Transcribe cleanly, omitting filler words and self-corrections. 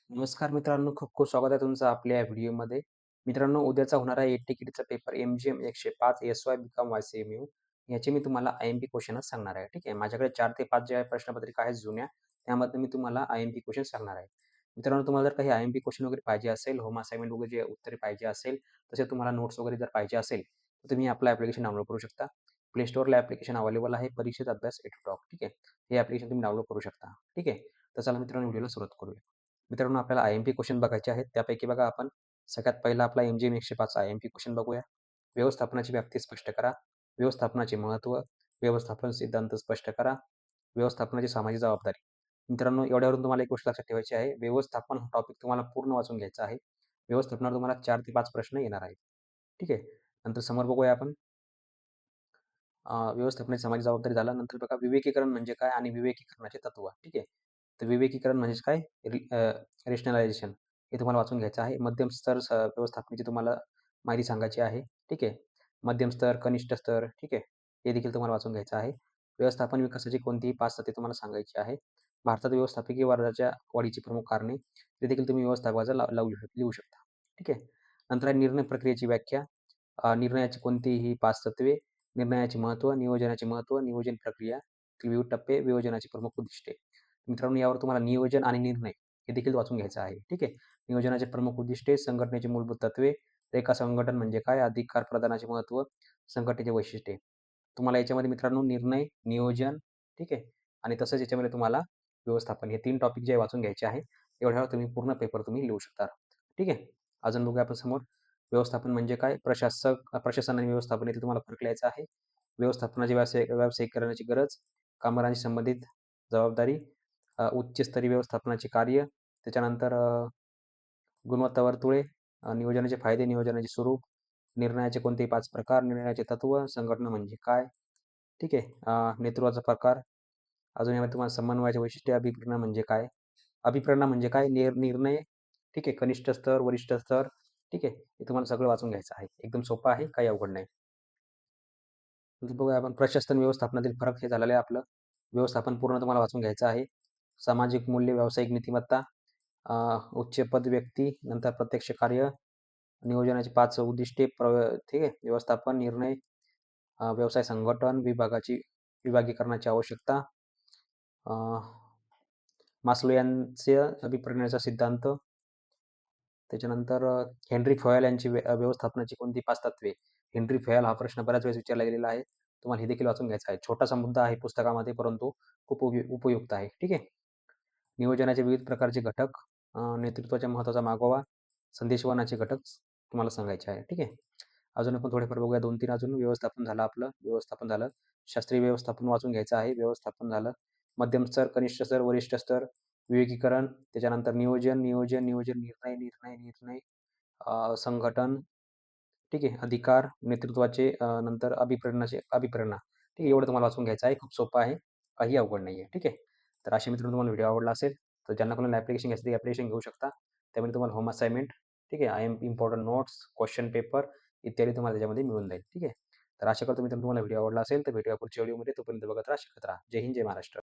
नमस्कार मित्रांनो, खूप खूप स्वागत आहे तुमचं आपल्या या व्हिडिओमध्ये. मित्रांनो, उद्याचा होणारा ए-टिकेटचा पेपर एम-जी-एम 105 एस-वाय बी-कॉम वाय-सी-एम-यू याचे मी तुम्हाला आय-एम-पी क्वेश्चनच सांगणार आहे. ठीक आहे. माझ्याकडे 4 ते 5 जे आहे प्रश्नपत्रिका आहेत जुन्या, त्यामधनं मी तुम्हाला आय-एम-पी क्वेश्चन सांगणार आहे. मित्रांनो, तुम्हाला जर काही आय-एम-पी क्वेश्चन वगैरे पाहिजे असेल, होम असाइनमेंट वगैरे जे उत्तरे पाहिजे असेल, तसे तुम्हाला नोट्स वगैरे जर पाहिजे असेल, तर तुम्ही आपलं ॲप्लिकेशन डाउनलोड करू शकता. प्ले स्टोअरला ॲप्लिकेशन अवेलेबल आहे, परीक्षेत अभ्यास एडुटॉक. ठीक आहे. हे ॲप्लिकेशन तुम्ही डाउनलोड करू शकता. ठीक आहे. तर चला मित्रांनो, व्हिडिओला सुरुवात करूया. मित्रांनो, आपल्याला आय-एम-पी क्वेश्चन बघायचे आहेत. त्यापैकी बघा आपण सगळ्यात पहिला आपला एम-जी-एम 105 आय-एम-पी क्वेश्चन बघूया. व्यवस्थापनाची व्याप्ती स्पष्ट करा. व्यवस्थापनाचे महत्त्व. व्यवस्थापन सिद्धांत स्पष्ट करा. व्यवस्थापनाची सामाजिक जबाबदारी. मित्रांनो, एवढ्यावरून तुम्हाला एक गोष्ट लक्षात ठेवायची आहे. व्यवस्थापन हा टॉपिक तुम्हाला पूर्ण वाचून घ्यायचा आहे. व्यवस्थापनावर तुम्हाला 4 ते 5 प्रश्न येणार आहेत. ठीक आहे. नंतर समोर बघूया आपण व्यवस्थापनाची सामाजिक जबाबदारी झाला. नंतर बघा विवेकीकरण म्हणजे काय आणि विवेकीकरणाचे तत्व. ठीक आहे. तर विवेकीकरण म्हणजेच काय? रेशनलायझेशन हे तुम्हाला वाचून घ्यायचं आहे. मध्यम स्तर व्यवस्थापनाची तुम्हाला माहिती सांगायची आहे. ठीक आहे. मध्यम स्तर, कनिष्ठ स्तर, ठीक आहे. हे देखील तुम्हाला वाचून घ्यायचं आहे. व्यवस्थापन विकासाची कोणतीही 5 तत्त्वे तुम्हाला सांगायची आहे. भारतात व्यवस्थापकीय वादाच्या वाढीची प्रमुख कारणे, ते देखील तुम्ही व्यवस्थापकाचं लिहू शकता. ठीक आहे. नंतर आहे निर्णय प्रक्रियेची व्याख्या. निर्णयाची कोणतीही 5 तत्त्वे, निर्णयाचे महत्त्व, नियोजनाचे महत्त्व, नियोजन प्रक्रिया, विविध टप्पे, वियोजनाची प्रमुख उद्दिष्टे. मित्रांनो, यावर तुम्हाला नियोजन आणि निर्णय हे देखील वाचून घ्यायचं आहे. ठीक आहे. नियोजनाचे प्रमुख उद्दिष्टे, संघटनेची मूलभूत तत्त्वे, रेखा संघटन म्हणजे काय, अधिकार प्रदानाचे महत्त्व, संघटनेचे वैशिष्ट्ये. तुम्हाला याच्यामध्ये मित्रांनो निर्णय, नियोजन, ठीक आहे आणि तसंच याच्यामध्ये तुम्हाला व्यवस्थापन हे 3 टॉपिक जे वाचून घ्यायचे आहे. एवढ्यावर तुम्ही पूर्ण पेपर तुम्ही लिहू शकता. ठीक आहे. अजून बघूया आपण समोर व्यवस्थापन म्हणजे काय? प्रशासन आणि व्यवस्थापन यातील तुम्हाला फरक लिहायचा आहे. व्यवस्थापनाची व्यावसायिकीकरणाची गरज, कामगारांशी संबंधित जबाबदारी, उच्चस्तरीय व्यवस्थापनाचे कार्य, त्याच्यानंतर गुणवत्ता वर्तुळे, नियोजनाचे फायदे, नियोजनाचे स्वरूप, निर्णयाचे कोणतेही 5 प्रकार, निर्णयाचे तत्व, संघटना म्हणजे काय? ठीक आहे. नेतृत्वाचा प्रकार, अजून यामध्ये तुम्हाला समन्वयाचे वैशिष्ट्ये, अभिप्रेरणा म्हणजे काय? अभिप्रेरणा म्हणजे काय? निर्णय, ठीक आहे. कनिष्ठ स्तर, वरिष्ठ स्तर, ठीक आहे. हे तुम्हाला सगळं वाचून घ्यायचं आहे. एकदम सोपं आहे, काही अवघड नाही. नंतर बघूया आपण प्रशासन व्यवस्थापनातील फरक हे झालेलं आहे आपलं. व्यवस्थापन पूर्ण तुम्हाला वाचून घ्यायचं आहे. सामाजिक मूल्य, व्यावसायिक नीतिमत्ता, अ, उच्च पद व्यक्ती, नंतर प्रत्यक्ष कार्य, नियोजनाची 5 उद्दिष्टे, ठीक आहे. व्यवस्थापन, निर्णय, व्यवसाय संघटन, विभागीकरणाची आवश्यकता, अ, मास्लो यांचे अभिप्रेरणेचा सिद्धांत, त्याच्यानंतर हेनरी फयल यांची व्यवस्थापनाची कोणती 5 तत्त्वे. हेनरी फयल हा प्रश्न बऱ्याच वेळेस विचारला गेलेला आहे. तुम्हाला हे देखील वाचून घ्यायचं आहे. छोटासा मुद्दा आहे पुस्तकामध्ये, परंतु खूप उपयुक्त आहे. ठीक आहे. नियोजनाचे विविध प्रकारचे घटक, नेतृत्वाच्या महत्त्वाचा मागोवा, संदेशवहनाचे घटक तुम्हाला सांगायचे आहे. ठीक आहे. अजून आपण थोडेफार बघूया 2-3 अजून. व्यवस्थापन झालं आपलं, व्यवस्थापन झालं. शास्त्रीय व्यवस्थापन वाचून घ्यायचं आहे, व्यवस्थापन झालं. मध्यम स्तर, कनिष्ठ स्तर, वरिष्ठ स्तर, विवेकीकरण, त्याच्यानंतर नियोजन, निर्णय, संघटन, ठीक आहे. अधिकार, नेतृत्वाचे, नंतर अभिप्रेरणा. ठीक आहे. एवढं तुम्हाला वाचून घ्यायचं आहे. खूप सोपं आहे. काही अवघड नाही आहे. ठीक आहे. तर अशा मित्रांनो तुम्हाला व्हिडिओ आवडला असेल, तर ज्यांना कोणाला ॲप्लिकेशन घ्यायचं ते ॲप्लिकेशन घेऊ शकता. त्यामध्ये तुम्हाला होम असाइनमेंट, ठीक आहे. इम्पोर्टंट नोट्स, क्वेश्चन पेपर इत्यादी तुम्हाला त्याच्यामध्ये मिळून जाईल. ठीक आहे. तर आशा करतो मित्रांनो तुम्हाला व्हिडिओ आवडला असेल, तर भेटूया पुढच्या व्हिडिओमध्ये. तोपर्यंत बघत राहा, शिकत राहा. जय हिंद, जय महाराष्ट्र.